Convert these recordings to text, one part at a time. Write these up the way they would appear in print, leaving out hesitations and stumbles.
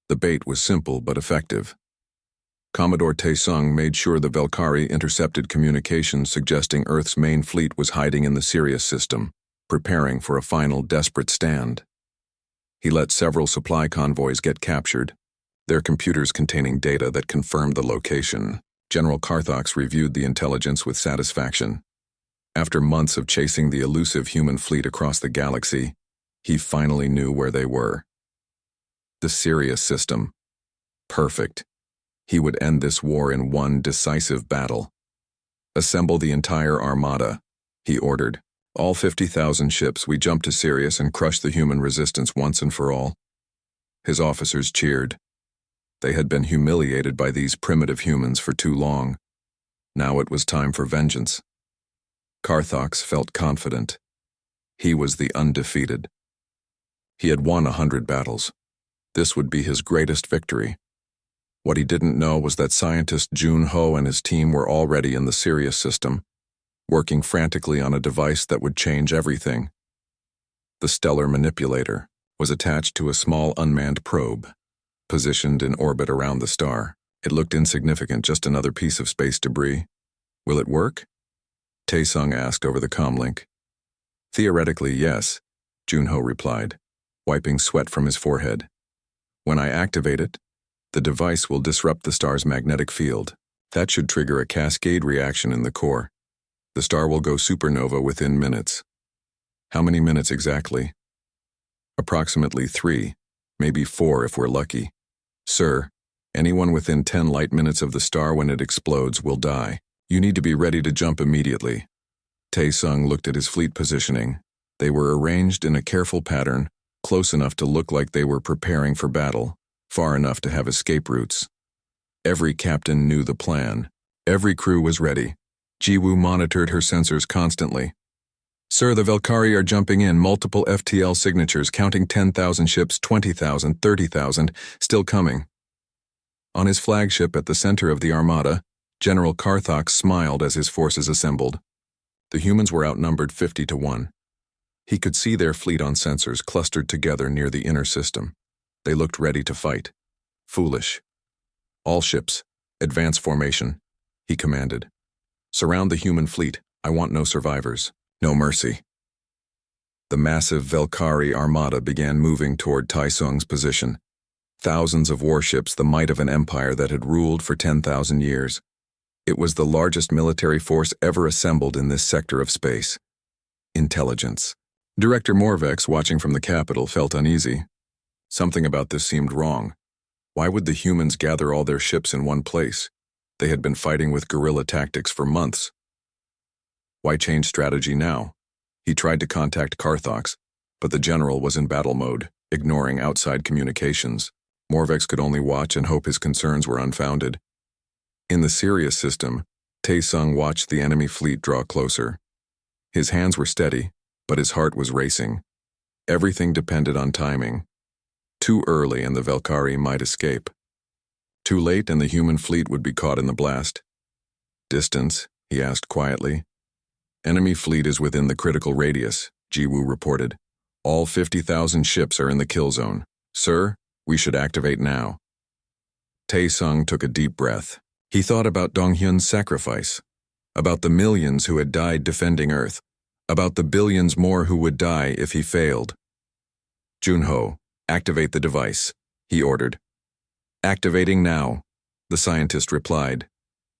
The bait was simple but effective. Commodore Taesung made sure the Valkyrie intercepted communications suggesting Earth's main fleet was hiding in the Sirius system, preparing for a final desperate stand. He let several supply convoys get captured, their computers containing data that confirmed the location. General Carthox reviewed the intelligence with satisfaction. After months of chasing the elusive human fleet across the galaxy, he finally knew where they were. The Sirius system. Perfect. He would end this war in one decisive battle. Assemble the entire armada, he ordered. All 50,000 ships, we jump to Sirius and crush the human resistance once and for all. His officers cheered. They had been humiliated by these primitive humans for too long. Now it was time for vengeance. Carthox felt confident. He was the undefeated. He had won 100 battles. This would be his greatest victory. What he didn't know was that scientist Jun Ho and his team were already in the Sirius system, working frantically on a device that would change everything. The stellar manipulator was attached to a small unmanned probe, positioned in orbit around the star. It looked insignificant, just another piece of space debris. Will it work? Taesung asked over the comlink. Theoretically, yes, Junho replied, wiping sweat from his forehead. When I activate it, the device will disrupt the star's magnetic field. That should trigger a cascade reaction in the core. The star will go supernova within minutes. How many minutes exactly? Approximately 3, maybe 4 if we're lucky. Sir, anyone within 10 light minutes of the star when it explodes will die. You need to be ready to jump immediately. Taesung looked at his fleet positioning. They were arranged in a careful pattern, close enough to look like they were preparing for battle, far enough to have escape routes. Every captain knew the plan. Every crew was ready. Jiwoo monitored her sensors constantly. Sir, the Valkyrie are jumping in, multiple FTL signatures, counting 10,000 ships, 20,000, 30,000, still coming. On his flagship at the center of the armada, General Carthox smiled as his forces assembled. The humans were outnumbered 50 to 1. He could see their fleet on sensors clustered together near the inner system. They looked ready to fight. Foolish. All ships, advance formation, he commanded. Surround the human fleet. I want no survivors. No mercy. The massive Valkyrie armada began moving toward Taesung's position. Thousands of warships, the might of an empire that had ruled for 10,000 years. It was the largest military force ever assembled in this sector of space. Intelligence. Director Morvex, watching from the capital, felt uneasy. Something about this seemed wrong. Why would the humans gather all their ships in one place? They had been fighting with guerrilla tactics for months. Why change strategy now? He tried to contact Carthox, but the general was in battle mode, ignoring outside communications. Morvex could only watch and hope his concerns were unfounded. In the Sirius system, Taesung watched the enemy fleet draw closer. His hands were steady, but his heart was racing. Everything depended on timing. Too early and the Valkyrie might escape. Too late and the human fleet would be caught in the blast. Distance, he asked quietly. Enemy fleet is within the critical radius, Jiwoo reported. All 50,000 ships are in the kill zone. Sir, we should activate now. Taesung took a deep breath. He thought about Donghyun's sacrifice, about the millions who had died defending Earth, about the billions more who would die if he failed. Junho, activate the device, he ordered. Activating now, the scientist replied.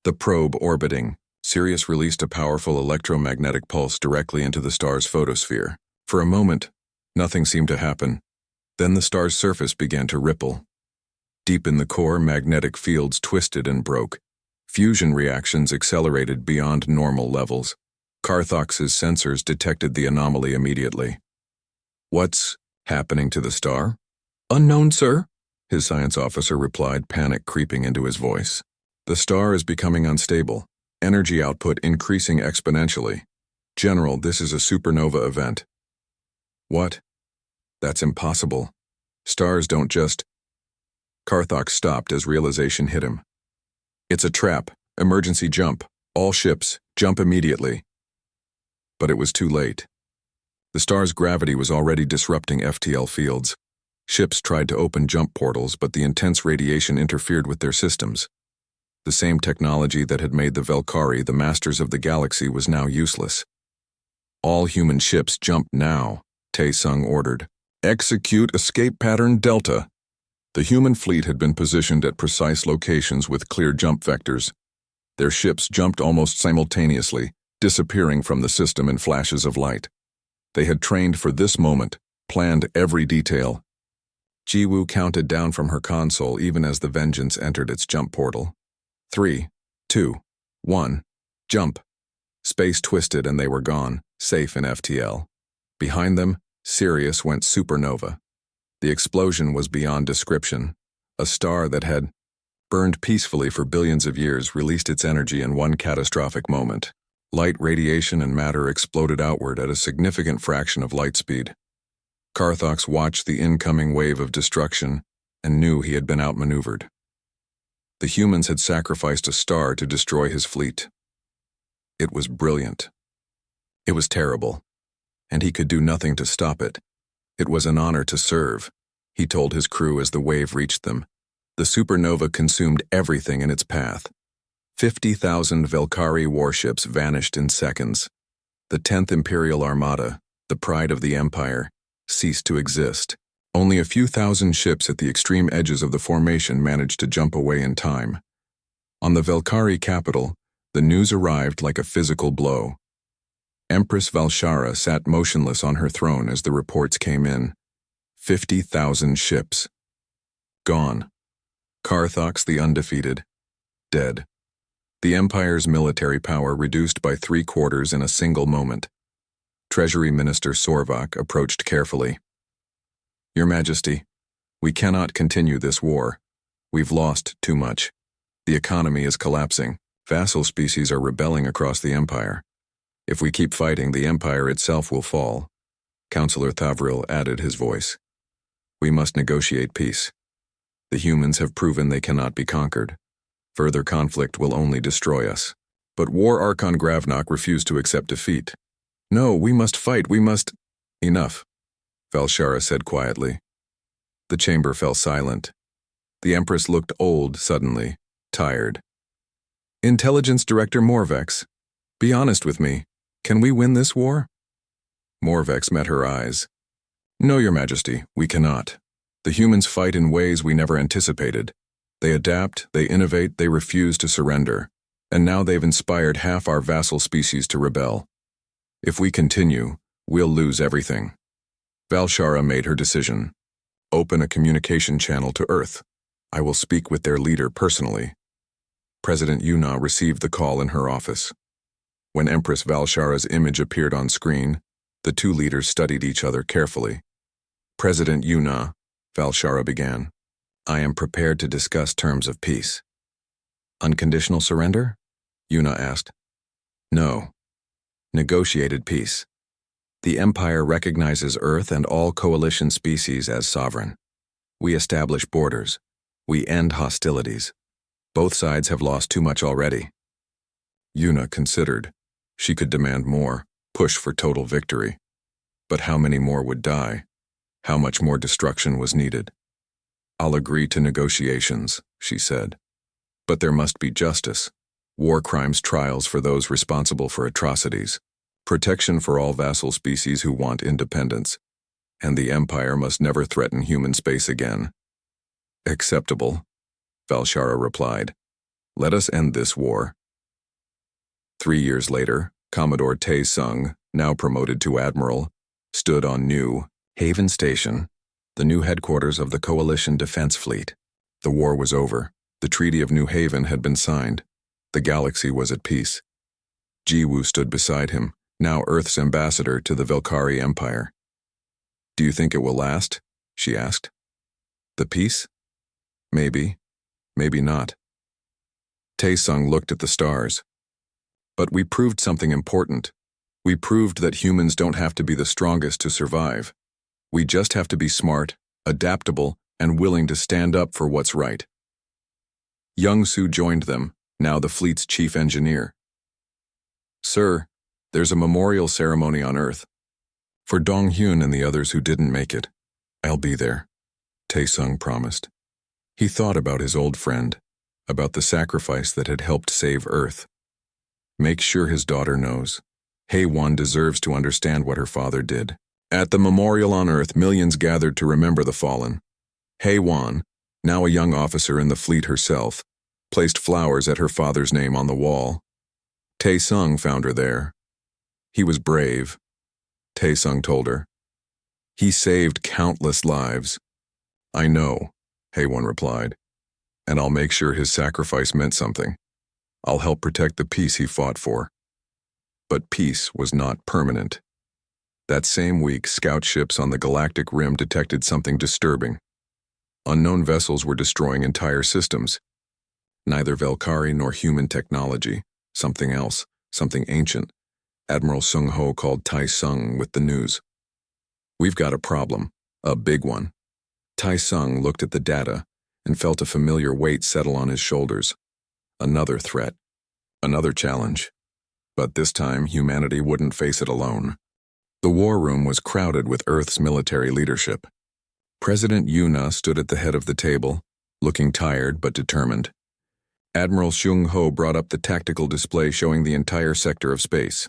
The probe orbiting. Sirius released a powerful electromagnetic pulse directly into the star's photosphere. For a moment, nothing seemed to happen. Then the star's surface began to ripple. Deep in the core, magnetic fields twisted and broke. Fusion reactions accelerated beyond normal levels. Carthox's sensors detected the anomaly immediately. What's happening to the star? Unknown, sir, his science officer replied, panic creeping into his voice. The star is becoming unstable. Energy output increasing exponentially. General, this is a supernova event. What? That's impossible. Stars don't just... Carthox stopped as realization hit him. It's a trap. Emergency jump. All ships, jump immediately. But it was too late. The star's gravity was already disrupting FTL fields. Ships tried to open jump portals, but the intense radiation interfered with their systems. The same technology that had made the Velkhari the masters of the galaxy was now useless. All human ships jump now, Tae-sung ordered. Execute escape pattern Delta. The human fleet had been positioned at precise locations with clear jump vectors. Their ships jumped almost simultaneously, disappearing from the system in flashes of light. They had trained for this moment, planned every detail. Ji-woo counted down from her console even as the Vengeance entered its jump portal. 3, 2, 1, jump. Space twisted and they were gone, safe in FTL. Behind them, Sirius went supernova. The explosion was beyond description. A star that had burned peacefully for billions of years released its energy in one catastrophic moment. Light, radiation, and matter exploded outward at a significant fraction of light speed. Karthok watched the incoming wave of destruction and knew he had been outmaneuvered. The humans had sacrificed a star to destroy his fleet. It was brilliant. It was terrible, and he could do nothing to stop it. It was an honor to serve, he told his crew as the wave reached them. The supernova consumed everything in its path. 50,000 Velkhari warships vanished in seconds. The 10th Imperial Armada, the pride of the Empire, ceased to exist. Only a few thousand ships at the extreme edges of the formation managed to jump away in time. On the Velkhari capital, the news arrived like a physical blow. Empress Valshara sat motionless on her throne as the reports came in. 50,000 ships. Gone. Karthok the undefeated. Dead. The Empire's military power reduced by 3/4 in a single moment. Treasury Minister Sorvak approached carefully. Your Majesty, we cannot continue this war. We've lost too much. The economy is collapsing. Vassal species are rebelling across the Empire. If we keep fighting, the Empire itself will fall. Councillor Thavril added his voice. We must negotiate peace. The humans have proven they cannot be conquered. Further conflict will only destroy us. But War Archon Gravnok refused to accept defeat. No, we must fight, we must— Enough, Valshara said quietly. The chamber fell silent. The Empress looked old suddenly, tired. Intelligence Director Morvex, be honest with me. Can we win this war? Morvex met her eyes. No, Your Majesty, we cannot. The humans fight in ways we never anticipated. They adapt, they innovate, they refuse to surrender. And now they've inspired half our vassal species to rebel. If we continue, we'll lose everything. Valshara made her decision. Open a communication channel to Earth. I will speak with their leader personally. President Yuna received the call in her office. When Empress Valshara's image appeared on screen, the two leaders studied each other carefully. President Yuna, Valshara began, I am prepared to discuss terms of peace. Unconditional surrender? Yuna asked. No. Negotiated peace. The Empire recognizes Earth and all coalition species as sovereign. We establish borders. We end hostilities. Both sides have lost too much already. Yuna considered. She could demand more, push for total victory. But how many more would die? How much more destruction was needed? I'll agree to negotiations, she said. But there must be justice. War crimes trials for those responsible for atrocities. Protection for all vassal species who want independence. And the Empire must never threaten human space again. Acceptable, Valshara replied. Let us end this war. 3 years later, Commodore Tae-sung, now promoted to Admiral, stood on New Haven Station, the new headquarters of the Coalition Defense Fleet. The war was over. The Treaty of New Haven had been signed. The galaxy was at peace. Ji-woo stood beside him, now Earth's ambassador to the Velkhari Empire. Do you think it will last? She asked. The peace? Maybe. Maybe not. Tae-sung looked at the stars. But we proved something important. We proved that humans don't have to be the strongest to survive. We just have to be smart, adaptable, and willing to stand up for what's right. Young-soo joined them, now the fleet's chief engineer. Sir, there's a memorial ceremony on Earth. For Dong-hyun and the others who didn't make it. I'll be there. Taesung promised. He thought about his old friend, about the sacrifice that had helped save Earth. Make sure his daughter knows. Haewon deserves to understand what her father did. At the memorial on Earth, millions gathered to remember the fallen. Haewon, now a young officer in the fleet herself, placed flowers at her father's name on the wall. Taesung found her there. He was brave, Taesung told her. He saved countless lives. I know, Haewon replied, and I'll make sure his sacrifice meant something. I'll help protect the peace he fought for. But peace was not permanent. That same week, scout ships on the Galactic Rim detected something disturbing. Unknown vessels were destroying entire systems. Neither Valkyrie nor human technology. Something else, something ancient. Admiral Sung-ho called Taesung with the news. We've got a problem, a big one. Taesung looked at the data and felt a familiar weight settle on his shoulders. Another threat, another challenge. But this time, humanity wouldn't face it alone. The war room was crowded with Earth's military leadership. President Yuna stood at the head of the table, looking tired but determined. Admiral Sung-ho brought up the tactical display showing the entire sector of space.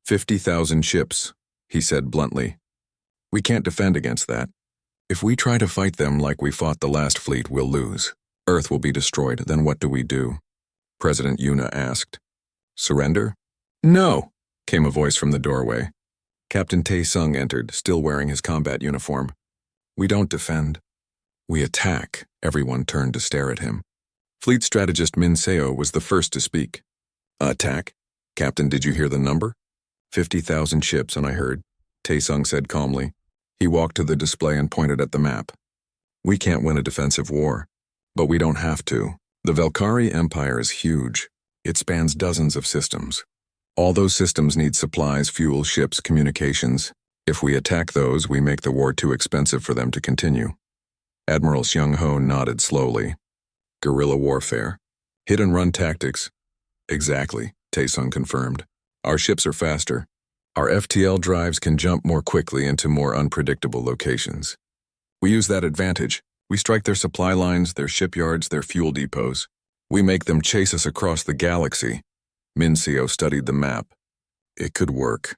50,000 ships, he said bluntly. We can't defend against that. If we try to fight them like we fought the last fleet, we'll lose. Earth will be destroyed, then what do we do? President Yuna asked. Surrender? No, came a voice from the doorway. Captain Taesung entered, still wearing his combat uniform. We don't defend. We attack. Everyone turned to stare at him. Fleet strategist Min Seo was the first to speak. Attack? Captain, did you hear the number? 50,000 ships, and I heard, Taesung said calmly. He walked to the display and pointed at the map. We can't win a defensive war, but we don't have to. The Valkyrie Empire is huge. It spans dozens of systems. All those systems need supplies, fuel, ships, communications. If we attack those, we make the war too expensive for them to continue. Admiral Sung-ho nodded slowly. Guerrilla warfare. Hit-and-run tactics. Exactly, Taesung confirmed. Our ships are faster. Our FTL drives can jump more quickly into more unpredictable locations. We use that advantage. We strike their supply lines, their shipyards, their fuel depots. We make them chase us across the galaxy. Min Seo studied the map. It could work,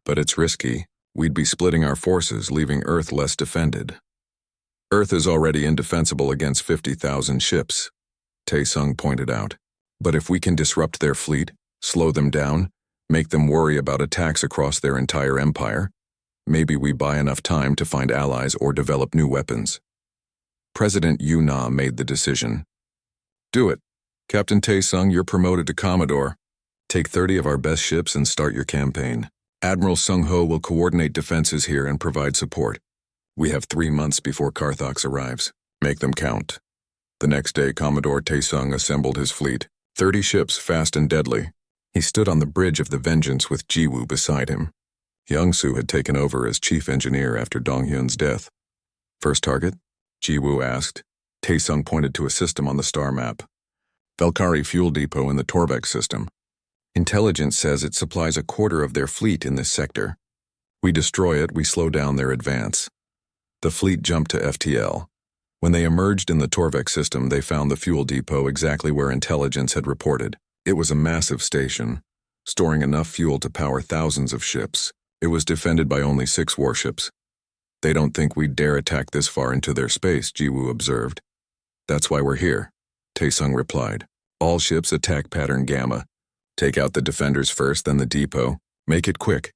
but it's risky. We'd be splitting our forces, leaving Earth less defended. Earth is already indefensible against 50,000 ships, Taesung pointed out. But if we can disrupt their fleet, slow them down, make them worry about attacks across their entire empire, maybe we buy enough time to find allies or develop new weapons. President Yuna made the decision. Do it. Captain Taesung, you're promoted to Commodore. Take 30 of our best ships and start your campaign. Admiral Sung-ho will coordinate defenses here and provide support. We have 3 months before Carthox arrives. Make them count. The next day, Commodore Taesung assembled his fleet. 30 ships, fast and deadly. He stood on the bridge of the Vengeance with Jiwoo beside him. Young-soo had taken over as chief engineer after Dong-hyun's death. First target? Jiwoo asked. Taesung pointed to a system on the star map. Valkyrie fuel depot in the Torbeck system. Intelligence says it supplies a quarter of their fleet in this sector. We destroy it, we slow down their advance. The fleet jumped to FTL. When they emerged in the Torbeck system, they found the fuel depot exactly where intelligence had reported. It was a massive station, storing enough fuel to power thousands of ships. It was defended by only 6 warships. They don't think we'd dare attack this far into their space, Jiwoo observed. That's why we're here, Taesung replied. All ships attack pattern Gamma. Take out the defenders first, then the depot. Make it quick.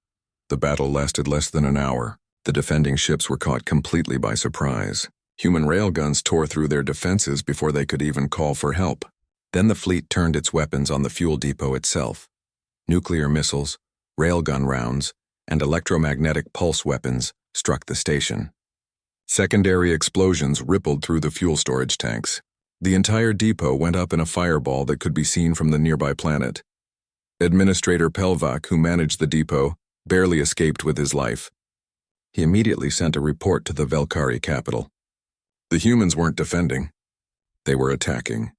The battle lasted less than an hour. The defending ships were caught completely by surprise. Human railguns tore through their defenses before they could even call for help. Then the fleet turned its weapons on the fuel depot itself. Nuclear missiles, railgun rounds, and electromagnetic pulse weapons struck the station. Secondary explosions rippled through the fuel storage tanks. The entire depot went up in a fireball that could be seen from the nearby planet. Administrator Pelvak, who managed the depot, barely escaped with his life. He immediately sent a report to the Valkyrie capital. The humans weren't defending. They were attacking,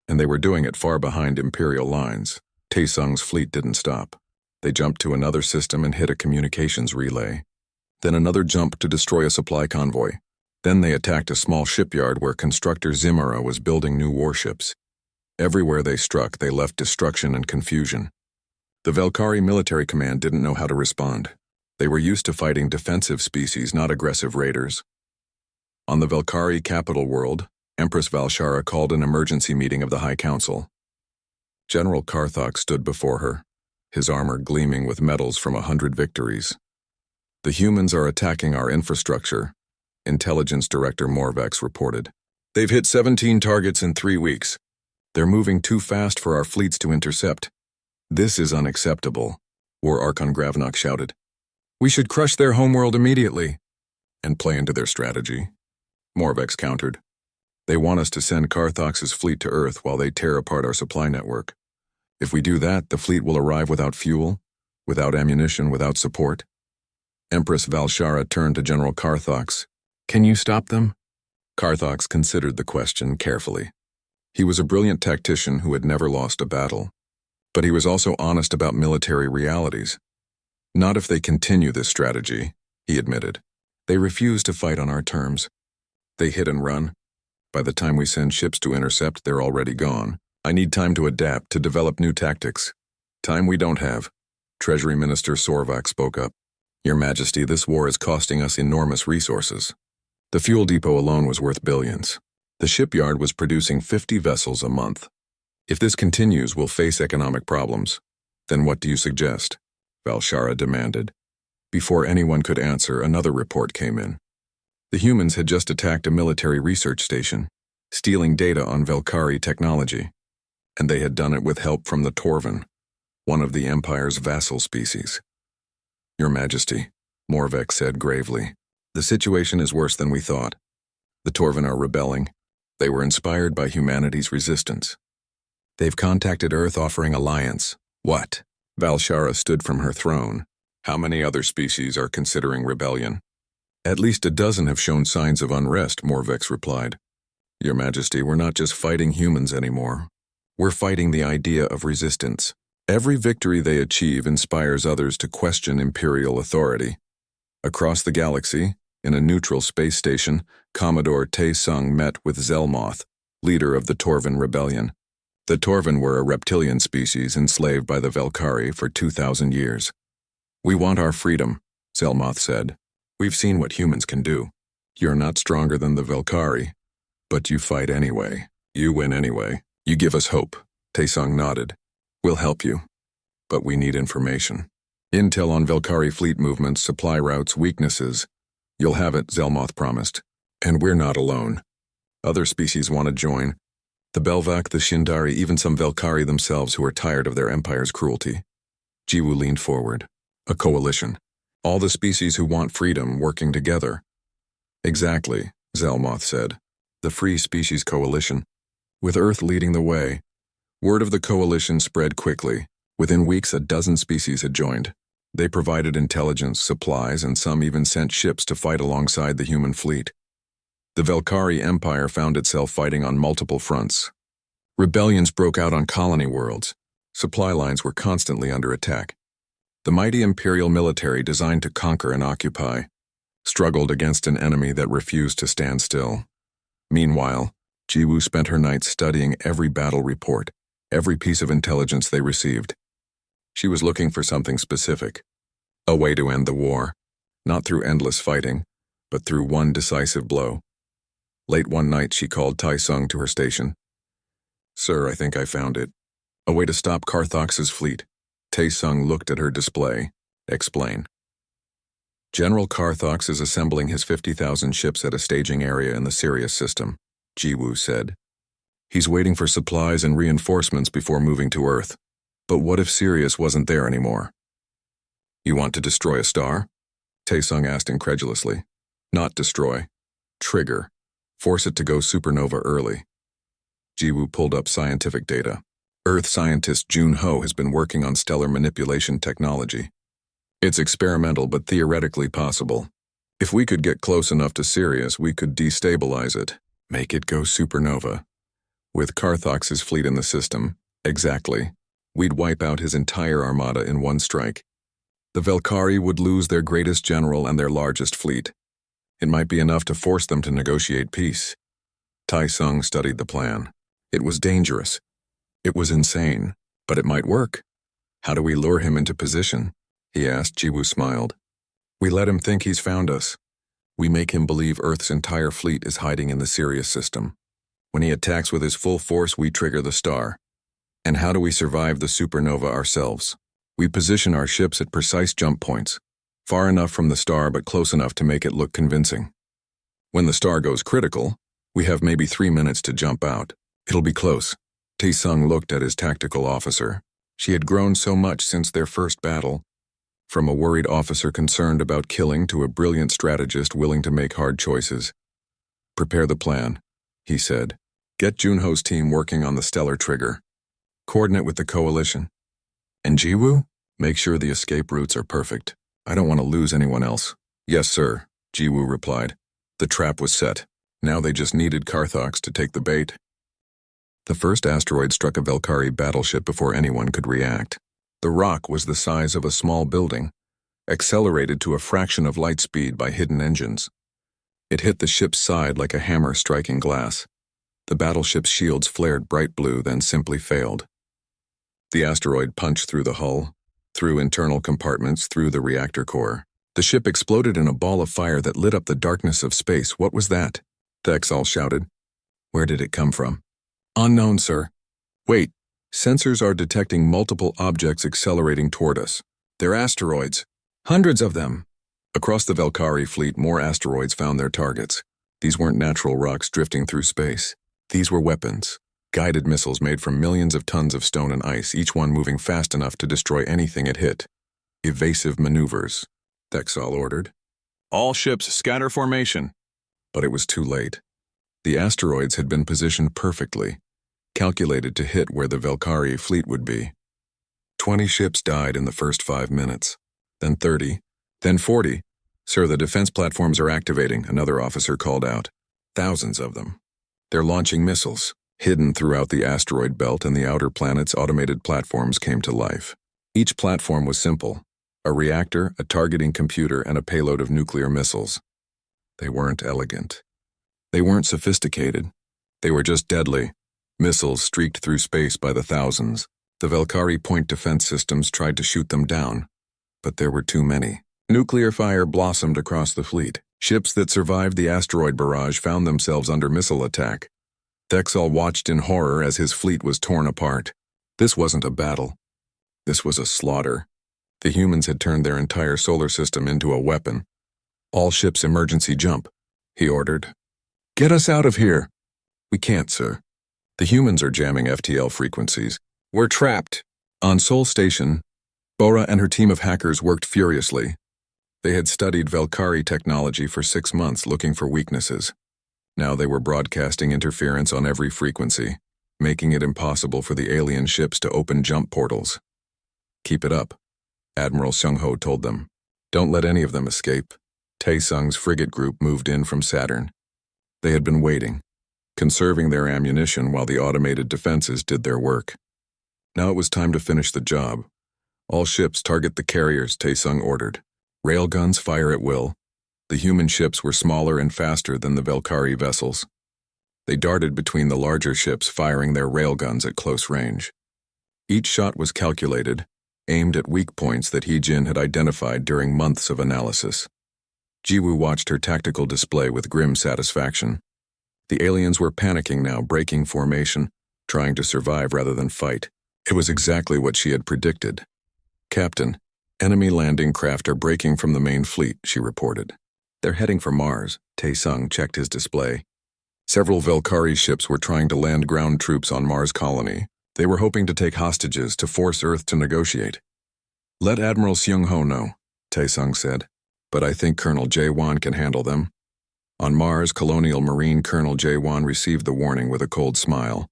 and they were doing it far behind Imperial lines. Taesung's fleet didn't stop. They jumped to another system and hit a communications relay. Then another jump to destroy a supply convoy. Then they attacked a small shipyard where constructor Zimara was building new warships. Everywhere they struck, they left destruction and confusion. The Velkari military command didn't know how to respond. They were used to fighting defensive species, not aggressive raiders. On the Velkari capital world, Empress Valshara called an emergency meeting of the High Council. General Karthok stood before her, his armor gleaming with medals from 100 victories. The humans are attacking our infrastructure, Intelligence Director Morvex reported. They've hit 17 targets in 3 weeks. They're moving too fast for our fleets to intercept. This is unacceptable, War Archon Gravnok shouted. We should crush their homeworld immediately. And play into their strategy, Morvex countered. They want us to send Karthok's fleet to Earth while they tear apart our supply network. If we do that, the fleet will arrive without fuel, without ammunition, without support. Empress Valshara turned to General Karthok. Can you stop them? Karthok considered the question carefully. He was a brilliant tactician who had never lost a battle. But he was also honest about military realities. Not if they continue this strategy, he admitted. They refuse to fight on our terms. They hit and run. By the time we send ships to intercept, they're already gone. I need time to adapt, to develop new tactics. Time we don't have. Treasury Minister Sorvak spoke up. Your Majesty, this war is costing us enormous resources. The fuel depot alone was worth billions. The shipyard was producing 50 vessels a month. If this continues, we'll face economic problems. Then what do you suggest? Valshara demanded. Before anyone could answer, another report came in. The humans had just attacked a military research station, stealing data on Velkari technology. And they had done it with help from the Torvan, one of the Empire's vassal species. Your Majesty, Morvex said gravely, the situation is worse than we thought. The Torvan are rebelling. They were inspired by humanity's resistance. They've contacted Earth offering alliance. What? Valshara stood from her throne. How many other species are considering rebellion? At least a dozen have shown signs of unrest, Morvex replied. Your Majesty, we're not just fighting humans anymore. We're fighting the idea of resistance. Every victory they achieve inspires others to question imperial authority. Across the galaxy, in a neutral space station, Commodore Tae-sung met with Zelmoth, leader of the Torvan Rebellion. The Torvan were a reptilian species enslaved by the Velkari for 2,000 years. We want our freedom, Zelmoth said. We've seen what humans can do. You're not stronger than the Velkari, but you fight anyway. You win anyway. You give us hope. Tae-sung nodded. We'll help you, but we need information. Intel on Velkari fleet movements, supply routes, weaknesses. You'll have it, Zelmoth promised. And we're not alone. Other species want to join. The Belvak, the Shindari, even some Velkari themselves who are tired of their empire's cruelty. Jiwoo leaned forward. A coalition. All the species who want freedom working together. Exactly, Zelmoth said. The Free Species Coalition. With Earth leading the way. Word of the coalition spread quickly. Within weeks, a dozen species had joined. They provided intelligence, supplies, and some even sent ships to fight alongside the human fleet. The Velkari Empire found itself fighting on multiple fronts. Rebellions broke out on colony worlds. Supply lines were constantly under attack. The mighty imperial military, designed to conquer and occupy, struggled against an enemy that refused to stand still. Meanwhile, Jiwoo spent her nights studying every battle report, every piece of intelligence they received. She was looking for something specific, a way to end the war, not through endless fighting, but through one decisive blow. Late one night, she called Tae-sung to her station. Sir, I think I found it. A way to stop Karthok's fleet. Tae-sung looked at her display. Explain. General Karthok is assembling his 50,000 ships at a staging area in the Sirius system, Jiwoo said. He's waiting for supplies and reinforcements before moving to Earth. But what if Sirius wasn't there anymore? You want to destroy a star? Tae-sung asked incredulously. Not destroy. Trigger. Force it to go supernova early. Jiwoo pulled up scientific data. Earth scientist Jun Ho has been working on stellar manipulation technology. It's experimental but theoretically possible. If we could get close enough to Sirius, we could destabilize it, make it go supernova. With Karthok's fleet in the system, exactly, we'd wipe out his entire armada in one strike. The Velkari would lose their greatest general and their largest fleet. It might be enough to force them to negotiate peace. Tai Sung studied the plan. It was dangerous. It was insane, but it might work. How do we lure him into position? He asked. Jiwoo smiled. We let him think he's found us. We make him believe Earth's entire fleet is hiding in the Sirius system. When he attacks with his full force, we trigger the star. And how do we survive the supernova ourselves? We position our ships at precise jump points, far enough from the star but close enough to make it look convincing. When the star goes critical, we have maybe 3 minutes to jump out. It'll be close. Tae-sung looked at his tactical officer. She had grown so much since their first battle, from a worried officer concerned about killing to a brilliant strategist willing to make hard choices. Prepare the plan, he said. Get Junho's team working on the stellar trigger. Coordinate with the coalition. And Jiwoo? Make sure the escape routes are perfect. I don't want to lose anyone else. Yes, sir, Jiwoo replied. The trap was set. Now they just needed Carthox to take the bait. The first asteroid struck a Valkyrie battleship before anyone could react. The rock was the size of a small building, accelerated to a fraction of light speed by hidden engines. It hit the ship's side like a hammer striking glass. The battleship's shields flared bright blue, then simply failed. The asteroid punched through the hull, through internal compartments, through the reactor core. The ship exploded in a ball of fire that lit up the darkness of space. What was that? Thexal shouted. Where did it come from? Unknown, sir. Wait. Sensors are detecting multiple objects accelerating toward us. They're asteroids. Hundreds of them. Across the Valkyrie fleet, more asteroids found their targets. These weren't natural rocks drifting through space. These were weapons. Guided missiles made from millions of tons of stone and ice, each one moving fast enough to destroy anything it hit. Evasive maneuvers, Thexal ordered. All ships scatter formation. But it was too late. The asteroids had been positioned perfectly, calculated to hit where the Valkyrie fleet would be. 20 ships died in the first 5 minutes, then 30, then 40. Sir, the defense platforms are activating, another officer called out. Thousands of them. They're launching missiles. Hidden throughout the asteroid belt and the outer planets, automated platforms came to life. Each platform was simple: a reactor, a targeting computer, and a payload of nuclear missiles. They weren't elegant. They weren't sophisticated. They were just deadly. Missiles streaked through space by the thousands. The Valkyrie point defense systems tried to shoot them down, but there were too many. Nuclear fire blossomed across the fleet. Ships that survived the asteroid barrage found themselves under missile attack. Thexal watched in horror as his fleet was torn apart. This wasn't a battle. This was a slaughter. The humans had turned their entire solar system into a weapon. All ships emergency jump, he ordered. Get us out of here. We can't, sir. The humans are jamming FTL frequencies. We're trapped. On Sol Station, Bora and her team of hackers worked furiously. They had studied Valkyrie technology for 6 months looking for weaknesses. Now they were broadcasting interference on every frequency, making it impossible for the alien ships to open jump portals. Keep it up, Admiral Seung-ho told them. Don't let any of them escape. Tae-sung's frigate group moved in from Saturn. They had been waiting, conserving their ammunition while the automated defenses did their work. Now it was time to finish the job. All ships target the carriers, Tae-sung ordered. Railguns fire at will. The human ships were smaller and faster than the Valkyrie vessels. They darted between the larger ships, firing their railguns at close range. Each shot was calculated, aimed at weak points that Hee-jin had identified during months of analysis. Jiwoo watched her tactical display with grim satisfaction. The aliens were panicking now, breaking formation, trying to survive rather than fight. It was exactly what she had predicted. Captain, enemy landing craft are breaking from the main fleet, she reported. They're heading for Mars. Tae-sung checked his display. Several Valkyrie ships were trying to land ground troops on Mars colony. They were hoping to take hostages to force Earth to negotiate. Let Admiral Seung-ho know, Tae-sung said, but I think Colonel Jae-won can handle them. On Mars, Colonial Marine Colonel Jae-won received the warning with a cold smile.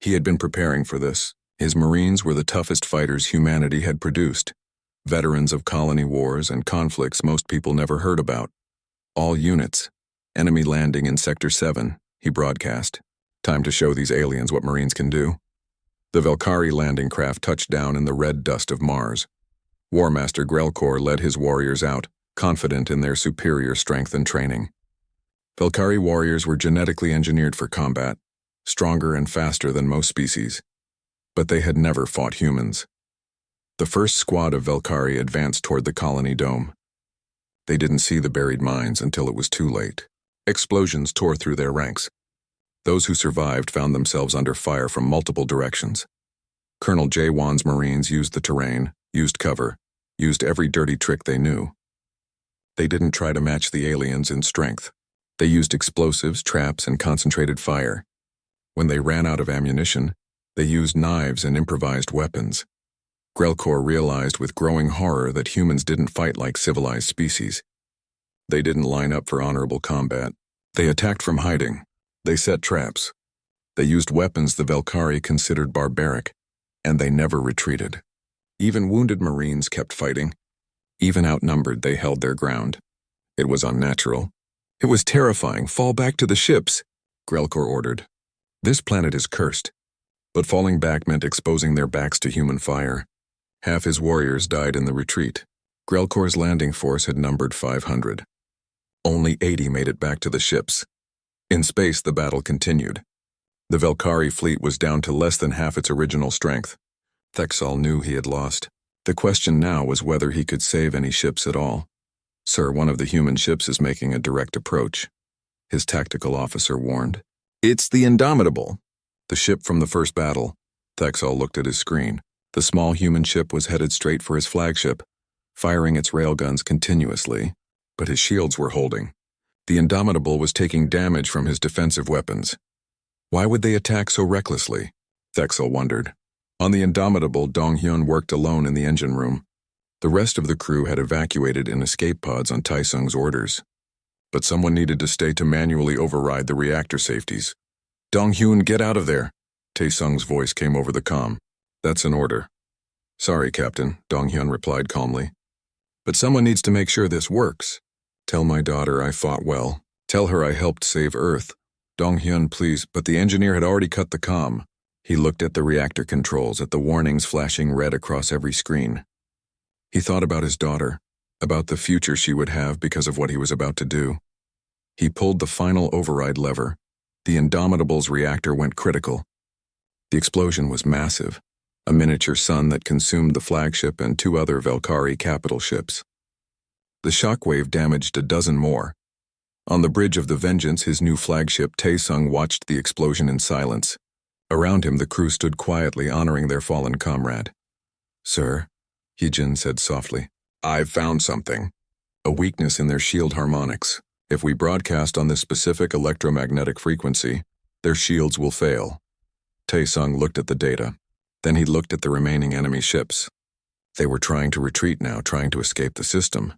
He had been preparing for this. His Marines were the toughest fighters humanity had produced, veterans of colony wars and conflicts most people never heard about. All units. Enemy landing in Sector 7, he broadcast. Time to show these aliens what Marines can do. The Valkyrie landing craft touched down in the red dust of Mars. War Master Grelkor led his warriors out, confident in their superior strength and training. Velkhari warriors were genetically engineered for combat, stronger and faster than most species, but they had never fought humans. The first squad of Velkhari advanced toward the colony dome. They didn't see the buried mines until it was too late. Explosions tore through their ranks. Those who survived found themselves under fire from multiple directions. Colonel J. Wan's Marines used the terrain, used cover, used every dirty trick they knew. They didn't try to match the aliens in strength. They used explosives, traps, and concentrated fire. When they ran out of ammunition, they used knives and improvised weapons. Grelkor realized with growing horror that humans didn't fight like civilized species. They didn't line up for honorable combat. They attacked from hiding. They set traps. They used weapons the Velkhari considered barbaric, and they never retreated. Even wounded Marines kept fighting. Even outnumbered, they held their ground. It was unnatural. It was terrifying. Fall back to the ships, Grelkor ordered. This planet is cursed. But falling back meant exposing their backs to human fire. Half his warriors died in the retreat. Grelkor's landing force had numbered 500. Only 80 made it back to the ships. In space, the battle continued. The Velkhari fleet was down to less than half its original strength. Thexal knew he had lost. The question now was whether he could save any ships at all. Sir, one of the human ships is making a direct approach, his tactical officer warned. It's the Indomitable. The ship from the first battle. Thexal looked at his screen. The small human ship was headed straight for his flagship, firing its railguns continuously, but his shields were holding. The Indomitable was taking damage from his defensive weapons. Why would they attack so recklessly? Thexal wondered. On the Indomitable, Donghyun worked alone in the engine room. The rest of the crew had evacuated in escape pods on Taesung's orders. But someone needed to stay to manually override the reactor safeties. Donghyun, get out of there! Taesung's voice came over the comm. That's an order. Sorry, Captain, Donghyun replied calmly. But someone needs to make sure this works. Tell my daughter I fought well. Tell her I helped save Earth. Donghyun, please, but the engineer had already cut the comm. He looked at the reactor controls, at the warnings flashing red across every screen. He thought about his daughter, about the future she would have because of what he was about to do. He pulled the final override lever. The Indomitable's reactor went critical. The explosion was massive, a miniature sun that consumed the flagship and 2 other Velkhari capital ships. The shockwave damaged a dozen more. On the bridge of the Vengeance, his new flagship, Taesung watched the explosion in silence. Around him, the crew stood quietly, honoring their fallen comrade. Sir, Heejin said softly, I've found something. A weakness in their shield harmonics. If we broadcast on this specific electromagnetic frequency, their shields will fail. Taesung looked at the data. Then he looked at the remaining enemy ships. They were trying to retreat now, trying to escape the system.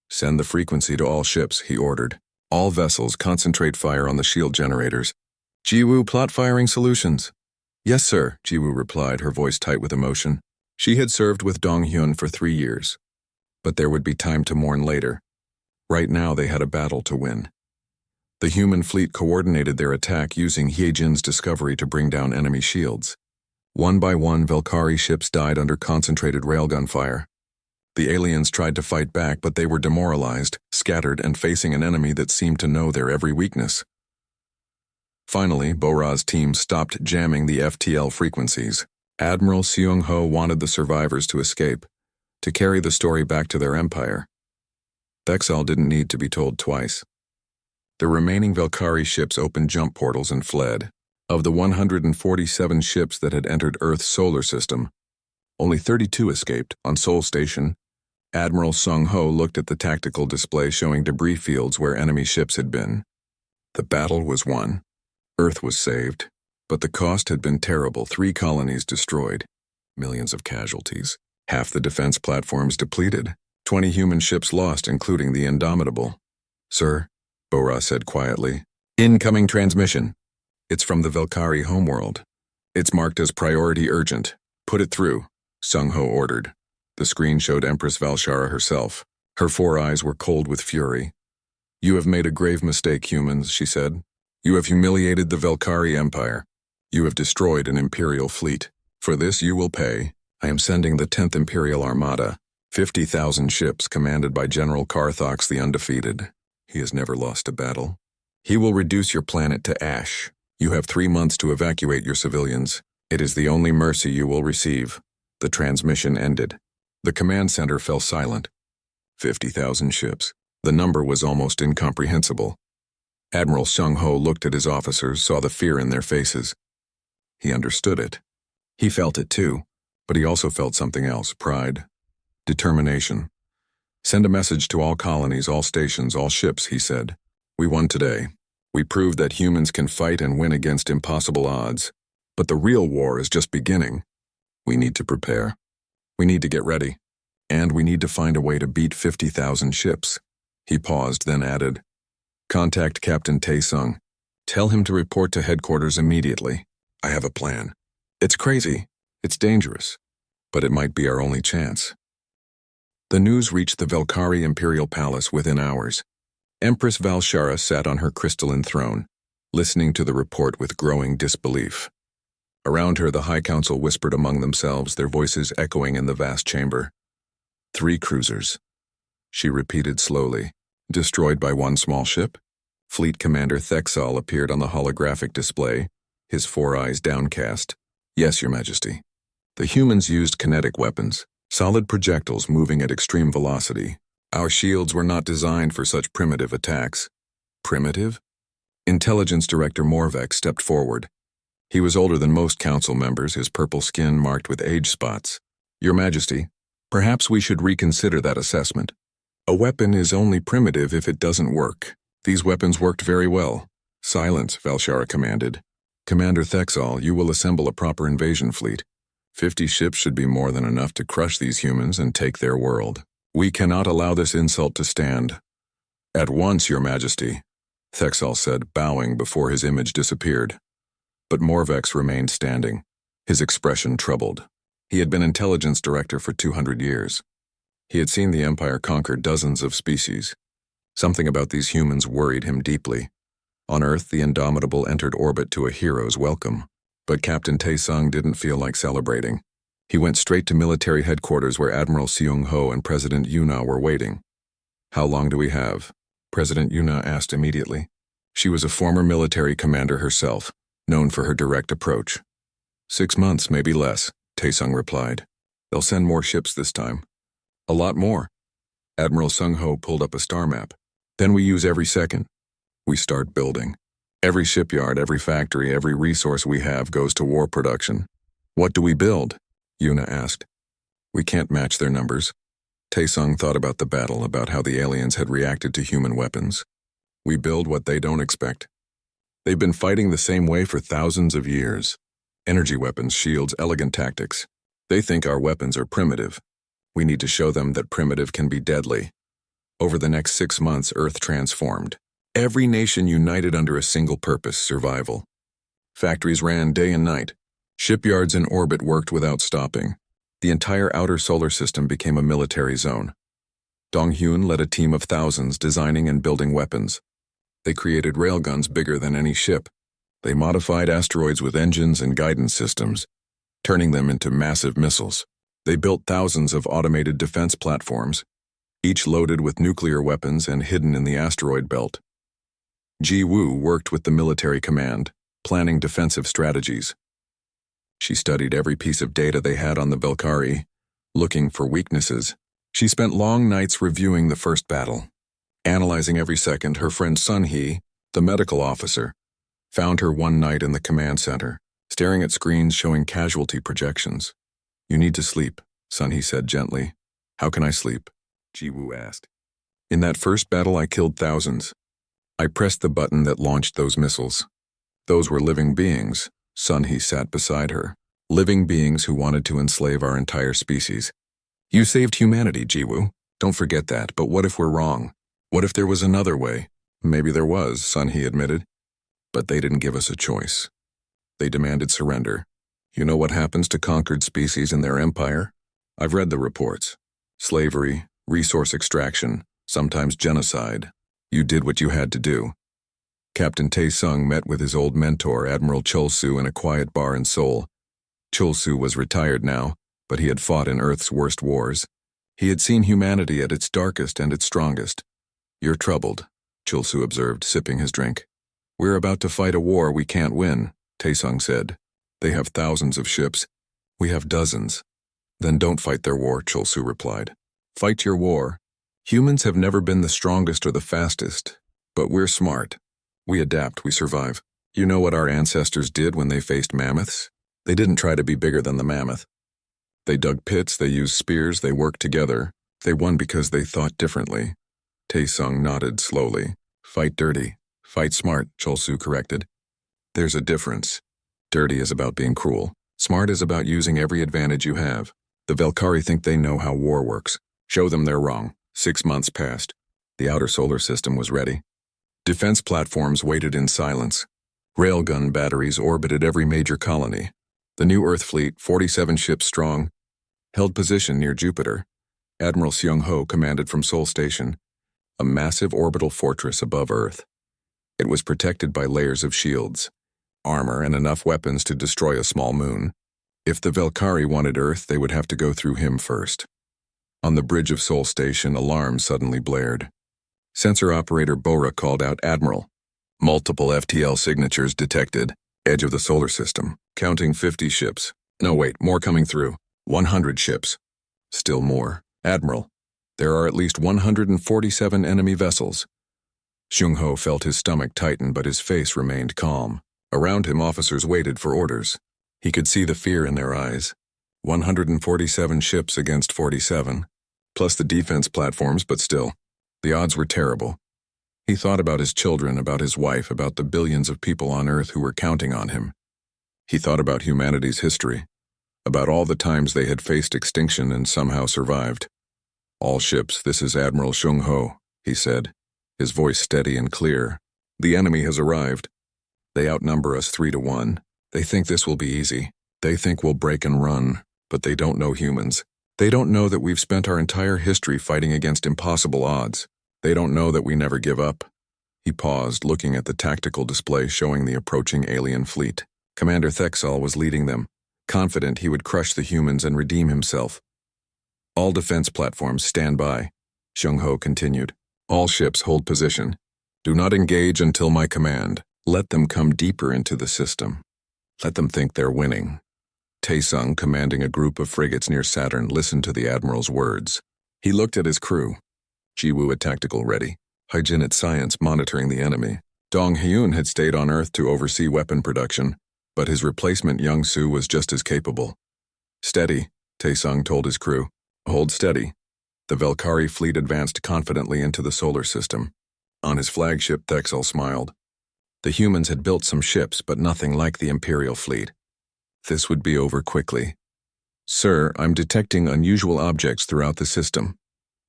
Send the frequency to all ships, he ordered. All vessels, concentrate fire on the shield generators. Jiwoo, plot firing solutions. Yes, sir, Jiwoo replied, her voice tight with emotion. She had served with Donghyun for 3 years. But there would be time to mourn later. Right now they had a battle to win. The human fleet coordinated their attack using Hyejin's discovery to bring down enemy shields. One by one, Velkhari ships died under concentrated railgun fire. The aliens tried to fight back, but they were demoralized, scattered, and facing an enemy that seemed to know their every weakness. Finally, Bora's team stopped jamming the FTL frequencies. Admiral Seung-ho wanted the survivors to escape, to carry the story back to their empire. Thexal didn't need to be told twice. The remaining Velkhari ships opened jump portals and fled. Of the 147 ships that had entered Earth's solar system, only 32 escaped. On Sol Station, Admiral Seung-ho looked at the tactical display showing debris fields where enemy ships had been. The battle was won. Earth was saved, but the cost had been terrible. 3 colonies destroyed, millions of casualties, half the defense platforms depleted, 20 human ships lost, including the Indomitable. Sir, Bora said quietly, incoming transmission. It's from the Velkhari homeworld. It's marked as priority urgent. Put it through, Seung-ho ordered. The screen showed Empress Valshara herself. Her 4 eyes were cold with fury. You have made a grave mistake, humans, she said. You have humiliated the Velkhari Empire. You have destroyed an Imperial fleet. For this you will pay. I am sending the 10th Imperial Armada. 50,000 ships commanded by General Carthox the Undefeated. He has never lost a battle. He will reduce your planet to ash. You have 3 months to evacuate your civilians. It is the only mercy you will receive. The transmission ended. The command center fell silent. 50,000 ships. The number was almost incomprehensible. Admiral Sung-ho looked at his officers, saw the fear in their faces. He understood it. He felt it too, but he also felt something else: pride, determination. Send a message to all colonies, all stations, all ships, he said. We won today. We proved that humans can fight and win against impossible odds. But the real war is just beginning. We need to prepare. We need to get ready. And we need to find a way to beat 50,000 ships. He paused, then added, Contact Captain Tae-sung. Tell him to report to headquarters immediately. I have a plan. It's crazy. It's dangerous. But it might be our only chance. The news reached the Velkari Imperial Palace within hours. Empress Valshara sat on her crystalline throne, listening to the report with growing disbelief. Around her, the High Council whispered among themselves, their voices echoing in the vast chamber. 3 cruisers. She repeated slowly. Destroyed by 1 small ship? Fleet Commander Thexal appeared on the holographic display, his 4 eyes downcast. Yes, Your Majesty. The humans used kinetic weapons, solid projectiles moving at extreme velocity. Our shields were not designed for such primitive attacks. Primitive? Intelligence Director Morvek stepped forward. He was older than most council members, his purple skin marked with age spots. Your Majesty, perhaps we should reconsider that assessment. A weapon is only primitive if it doesn't work. These weapons worked very well. Silence, Valshara commanded. Commander Thexal, you will assemble a proper invasion fleet. 50 ships should be more than enough to crush these humans and take their world. We cannot allow this insult to stand. At once, Your Majesty, Thexal said, bowing before his image disappeared. But Morvex remained standing, his expression troubled. He had been intelligence director for 200 years. He had seen the Empire conquer dozens of species. Something about these humans worried him deeply. On Earth, the Indomitable entered orbit to a hero's welcome. But Captain Tae-sung didn't feel like celebrating. He went straight to military headquarters where Admiral Seung-ho and President Yuna were waiting. How long do we have? President Yuna asked immediately. She was a former military commander herself, known for her direct approach. 6 months, maybe less, Tae-sung replied. They'll send more ships this time. A lot more. Admiral Sung-ho pulled up a star map. Then we use every second. We start building. Every shipyard, every factory, every resource we have goes to war production. What do we build? Yuna asked. We can't match their numbers. Tae-sung thought about the battle, about how the aliens had reacted to human weapons. We build what they don't expect. They've been fighting the same way for thousands of years. Energy weapons, shields, elegant tactics. They think our weapons are primitive. We need to show them that primitive can be deadly. Over the next 6 months, Earth transformed. Every nation united under a single purpose: survival. Factories ran day and night. Shipyards in orbit worked without stopping. The entire outer solar system became a military zone. Dong-hyun led a team of thousands designing and building weapons. They created railguns bigger than any ship. They modified asteroids with engines and guidance systems, turning them into massive missiles. They built thousands of automated defense platforms, each loaded with nuclear weapons and hidden in the asteroid belt. Ji Woo worked with the military command, planning defensive strategies. She studied every piece of data they had on the Velkari, looking for weaknesses. She spent long nights reviewing the first battle. Analyzing every second, her friend Sun-hee, the medical officer, found her one night in the command center, staring at screens showing casualty projections. You need to sleep, Sun-hee said gently. How can I sleep? Ji Woo asked. In that first battle I killed thousands. I pressed the button that launched those missiles. Those were living beings. Sun-hee sat beside her. Living beings who wanted to enslave our entire species. You saved humanity, Ji Woo. Don't forget that, but what if we're wrong? What if there was another way? Maybe there was, Sun-hee admitted. But they didn't give us a choice. They demanded surrender. You know what happens to conquered species in their empire? I've read the reports. Slavery, resource extraction, sometimes genocide. You did what you had to do. Captain Tae-sung met with his old mentor, Admiral Chol-soo, in a quiet bar in Seoul. Chol-soo was retired now, but he had fought in Earth's worst wars. He had seen humanity at its darkest and its strongest. "You're troubled," Chulsu observed, sipping his drink. "We're about to fight a war we can't win," Taesung said. "They have thousands of ships. We have dozens." "Then don't fight their war," Chulsu replied. "Fight your war. Humans have never been the strongest or the fastest, but we're smart. We adapt, we survive. You know what our ancestors did when they faced mammoths? They didn't try to be bigger than the mammoth. They dug pits, they used spears, they worked together. They won because they thought differently." Taesung nodded slowly. "Fight dirty. Fight smart," Chulsu corrected. "There's a difference. Dirty is about being cruel. Smart is about using every advantage you have. The Velkari think they know how war works. Show them they're wrong." 6 months passed. The outer solar system was ready. Defense platforms waited in silence. Railgun batteries orbited every major colony. The new Earth fleet, 47 ships strong, held position near Jupiter. Admiral Seung-ho commanded from Seoul Station, a massive orbital fortress above Earth. It was protected by layers of shields, armor, and enough weapons to destroy a small moon. If the Velkari wanted Earth, they would have to go through him first. On the bridge of Seoul Station, alarms suddenly blared. Sensor operator Bora called out, "Admiral. Multiple FTL signatures detected. Edge of the solar system. Counting 50 ships. No, wait, more coming through. 100 ships. Still more. Admiral. There are at least 147 enemy vessels." Seung-ho felt his stomach tighten, but his face remained calm. Around him, officers waited for orders. He could see the fear in their eyes. 147 ships against 47. Plus the defense platforms, but still, the odds were terrible. He thought about his children, about his wife, about the billions of people on Earth who were counting on him. He thought about humanity's history, about all the times they had faced extinction and somehow survived. "All ships, this is Admiral Seung-ho," he said, his voice steady and clear. "The enemy has arrived. They outnumber us 3-1. They think this will be easy. They think we'll break and run, but they don't know humans. They don't know that we've spent our entire history fighting against impossible odds. They don't know that we never give up." He paused, looking at the tactical display showing the approaching alien fleet. Commander Thexal was leading them, confident he would crush the humans and redeem himself. "All defense platforms stand by," Seung-ho continued. "All ships hold position. Do not engage until my command. Let them come deeper into the system. Let them think they're winning." Taesung, commanding a group of frigates near Saturn, listened to the Admiral's words. He looked at his crew. Jiwoo at tactical ready, Hyjin at science monitoring the enemy. Dong Hyun had stayed on Earth to oversee weapon production, but his replacement Young-soo was just as capable. "Steady," Taesung told his crew. "Hold steady." The Velkari fleet advanced confidently into the solar system. On his flagship, Thexel smiled. The humans had built some ships, but nothing like the Imperial fleet. This would be over quickly. "Sir, I'm detecting unusual objects throughout the system,"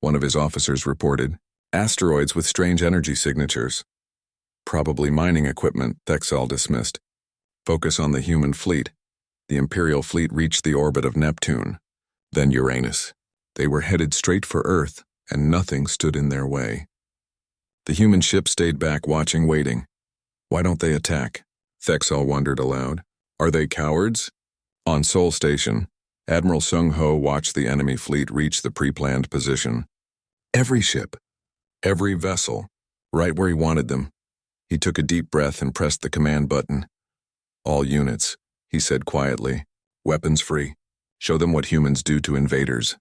one of his officers reported. "Asteroids with strange energy signatures." "Probably mining equipment," Thexal dismissed. "Focus on the human fleet." The Imperial fleet reached the orbit of Neptune, then Uranus. They were headed straight for Earth, and nothing stood in their way. The human ship stayed back, watching, waiting. Why don't they attack? Thexal wondered aloud. Are they cowards? On Seoul Station, Admiral Seung-ho watched the enemy fleet reach the pre-planned position. Every ship, every vessel, right where he wanted them. He took a deep breath and pressed the command button. "All units," he said quietly, "weapons free. Show them what humans do to invaders."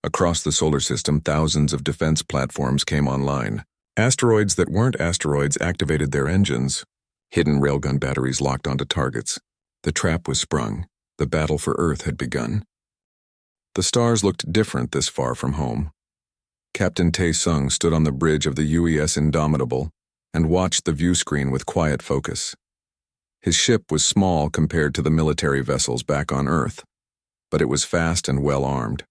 Across the solar system, thousands of defense platforms came online. Asteroids that weren't asteroids activated their engines. Hidden railgun batteries locked onto targets. The trap was sprung. The battle for Earth had begun. The stars looked different this far from home. Captain Tae-sung stood on the bridge of the UES Indomitable and watched the view screen with quiet focus. His ship was small compared to the military vessels back on Earth, but it was fast and well armed.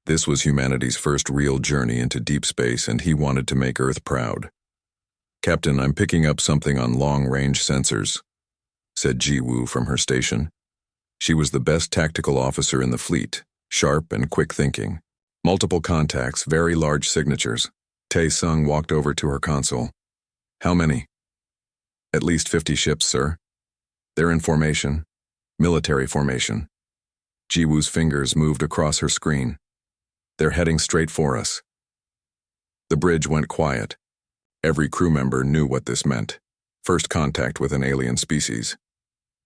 This was humanity's first real journey into deep space, and he wanted to make Earth proud. "Captain, I'm picking up something on long-range sensors," said Jiwoo from her station. She was the best tactical officer in the fleet, sharp and quick thinking. Multiple contacts, very large signatures. Tae-sung walked over to her console. "How many?" "At least 50 ships, sir. They're in formation. Military formation." Jiwoo's fingers moved across her screen. They're heading straight for us. The bridge went quiet. Every crew member knew what this meant. First contact with an alien species.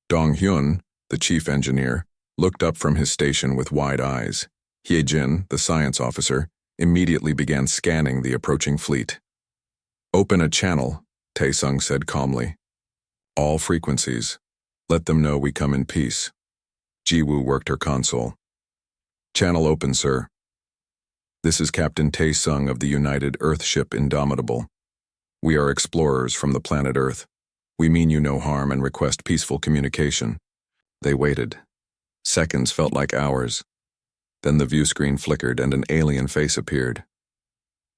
Dong Hyun, the chief engineer, looked up from his station with wide eyes. Hye Jin, the science officer, immediately began scanning the approaching fleet. "Open a channel," Tae-sung said calmly. "All frequencies. Let them know we come in peace." Ji-woo worked her console. "Channel open, sir. This is Captain Tae-sung of the United Earthship Indomitable. We are explorers from the planet Earth. We mean you no harm and request peaceful communication." They waited. Seconds felt like hours. Then the view screen flickered and an alien face appeared.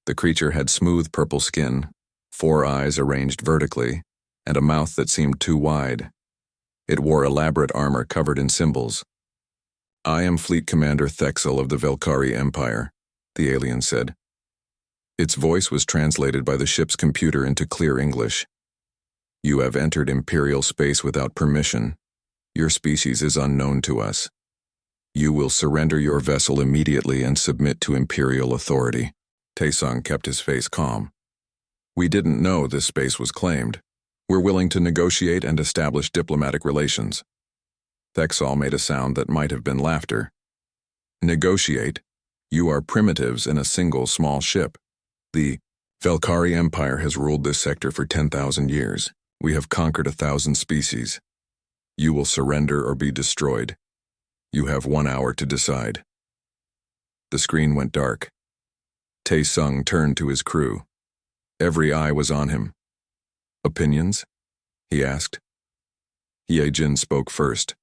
The creature had smooth purple skin, 4 eyes arranged vertically, and a mouth that seemed too wide. It wore elaborate armor covered in symbols. "I am Fleet Commander Thexel of the Velkari Empire," the alien said. Its voice was translated by the ship's computer into clear English. "You have entered Imperial space without permission. Your species is unknown to us. You will surrender your vessel immediately and submit to Imperial authority." Tae-sung kept his face calm. "We didn't know this space was claimed. We're willing to negotiate and establish diplomatic relations." Thexal made a sound that might have been laughter. "Negotiate? You are primitives in a single small ship. The Velkari Empire has ruled this sector for 10,000 years. We have conquered 1,000 species. You will surrender or be destroyed. You have 1 hour to decide." The screen went dark. Tae-sung turned to his crew. Every eye was on him. "Opinions?" he asked. Hye Jin spoke first.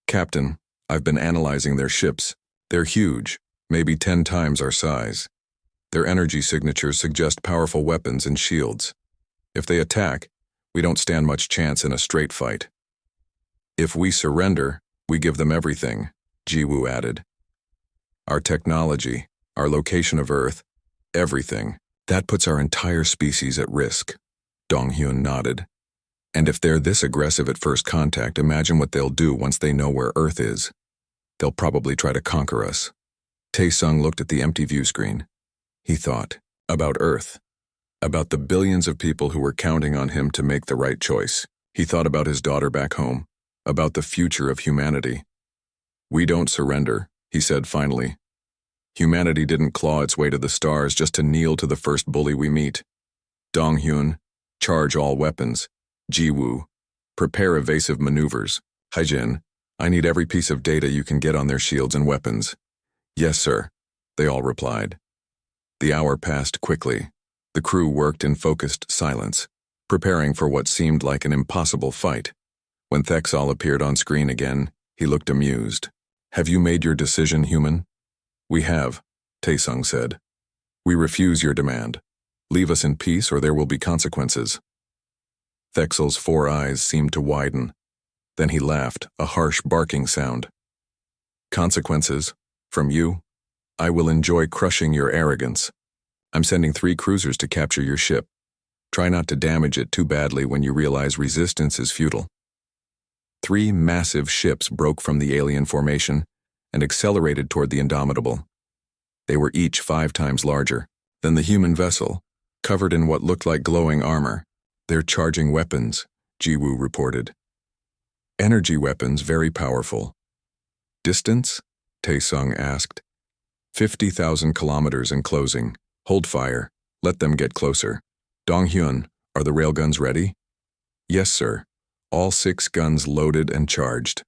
"Captain, I've been analyzing their ships. They're huge, maybe 10 times our size. Their energy signatures suggest powerful weapons and shields. If they attack, we don't stand much chance in a straight fight. If we surrender, we give them everything," Ji-woo added. "Our technology, our location of Earth, everything. That puts our entire species at risk." Dong Hyun nodded. "And if they're this aggressive at first contact, imagine what they'll do once they know where Earth is. They'll probably try to conquer us." Tae-sung looked at the empty view screen. He thought about Earth, about the billions of people who were counting on him to make the right choice. He thought about his daughter back home, about the future of humanity. "We don't surrender," he said finally. "Humanity didn't claw its way to the stars just to kneel to the first bully we meet. Dong Hyun, charge all weapons. Ji-woo, prepare evasive maneuvers. Hye Jin, I need every piece of data you can get on their shields and weapons." "Yes, sir," they all replied. The hour passed quickly. The crew worked in focused silence, preparing for what seemed like an impossible fight. When Thexal appeared on screen again, he looked amused. "Have you made your decision, human?" "We have," Tae-sung said. "We refuse your demand. Leave us in peace or there will be consequences." Thexel's 4 eyes seemed to widen. Then he laughed, a harsh barking sound. "Consequences? From you? I will enjoy crushing your arrogance. I'm sending 3 cruisers to capture your ship. Try not to damage it too badly when you realize resistance is futile." 3 massive ships broke from the alien formation and accelerated toward the Indomitable. They were each 5 times larger than the human vessel, covered in what looked like glowing armor. "They're charging weapons," Ji-woo reported. "Energy weapons, very powerful." "Distance?" Tae-sung asked. 50,000 kilometers and closing. Hold fire. Let them get closer." "Dong Hyun, are the railguns ready?" "Yes, sir. All 6 guns loaded and charged."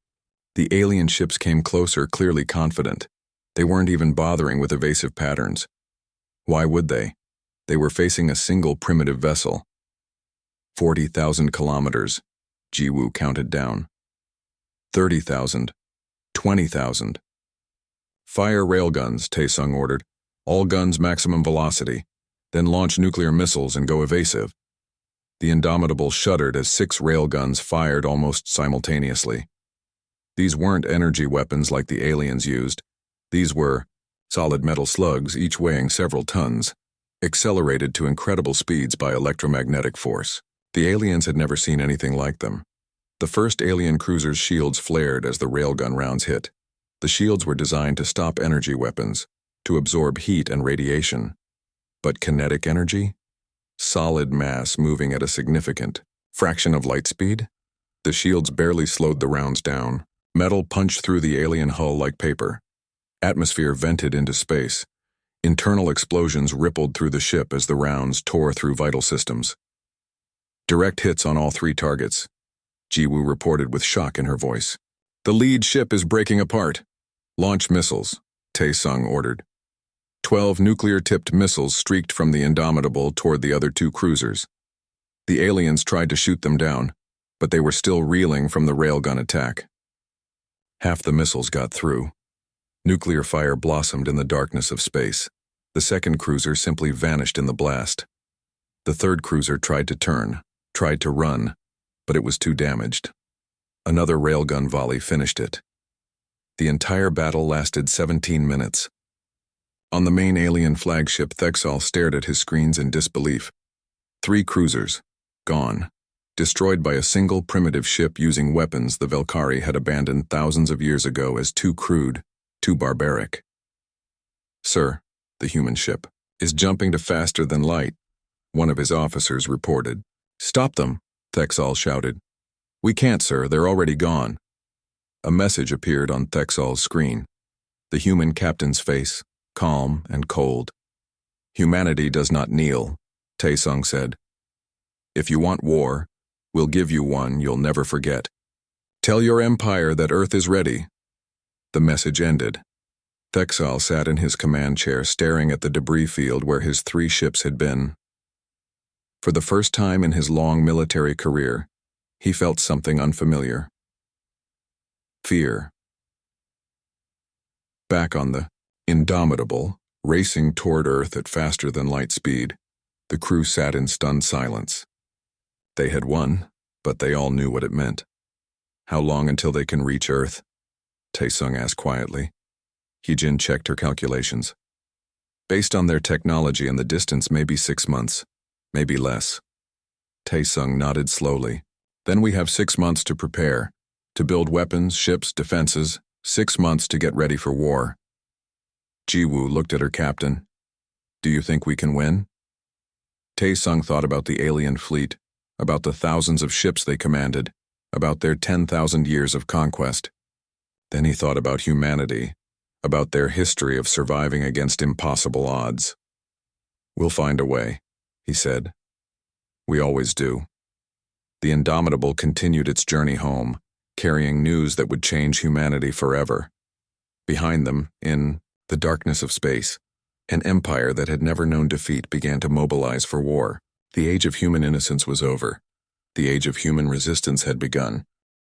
The alien ships came closer, clearly confident. They weren't even bothering with evasive patterns. Why would they? They were facing a single primitive vessel. 40,000 kilometers, Ji-woo counted down. 30,000. 20,000. "Fire railguns," Tae-sung ordered. "All guns maximum velocity. Then launch nuclear missiles and go evasive." The Indomitable shuddered as 6 railguns fired almost simultaneously. These weren't energy weapons like the aliens used. These were solid metal slugs, each weighing several tons, accelerated to incredible speeds by electromagnetic force. The aliens had never seen anything like them. The first alien cruiser's shields flared as the railgun rounds hit. The shields were designed to stop energy weapons. to absorb heat and radiation. But kinetic energy? Solid mass moving at a significant fraction of light speed? The shields barely slowed the rounds down. Metal punched through the alien hull like paper. Atmosphere vented into space. Internal explosions rippled through the ship as the rounds tore through vital systems. Direct hits on all 3 targets. Jiwoo reported with shock in her voice. The lead ship is breaking apart. Launch missiles, Tae-sung ordered. 12 nuclear-tipped missiles streaked from the Indomitable toward the other 2 cruisers. The aliens tried to shoot them down, but they were still reeling from the railgun attack. Half the missiles got through. Nuclear fire blossomed in the darkness of space. The second cruiser simply vanished in the blast. The third cruiser tried to turn, tried to run, but it was too damaged. Another railgun volley finished it. The entire battle lasted 17 minutes. On the main alien flagship, Thexal stared at his screens in disbelief. 3 cruisers, gone. Destroyed by a single primitive ship using weapons the Velkari had abandoned thousands of years ago as too crude, too barbaric. Sir, the human ship is jumping to faster than light, one of his officers reported. Stop them, Thexal shouted. We can't, sir, they're already gone. A message appeared on Thexal's screen. The human captain's face, calm and cold. Humanity does not kneel, Tae-sung said. If you want war, we'll give you one you'll never forget. Tell your empire that Earth is ready. The message ended. Thexal sat in his command chair staring at the debris field where his 3 ships had been. For the first time in his long military career, he felt something unfamiliar. Fear. Back on the Indomitable, racing toward Earth at faster than light speed, the crew sat in stunned silence. They had won, but they all knew what it meant. How long until they can reach Earth? Tae-sung asked quietly. Heejin checked her calculations. Based on their technology and the distance, maybe 6 months, maybe less. Tae-sung nodded slowly. Then we have 6 months to prepare, to build weapons, ships, defenses, 6 months to get ready for war. Jiwoo looked at her captain. Do you think we can win? Tae-sung thought about the alien fleet, about the thousands of ships they commanded, about their 10,000 years of conquest. Then he thought about humanity, about their history of surviving against impossible odds. We'll find a way, he said. We always do. The Indomitable continued its journey home, carrying news that would change humanity forever. Behind them, in the darkness of space, an empire that had never known defeat began to mobilize for war. The age of human innocence was over. The age of human resistance had begun.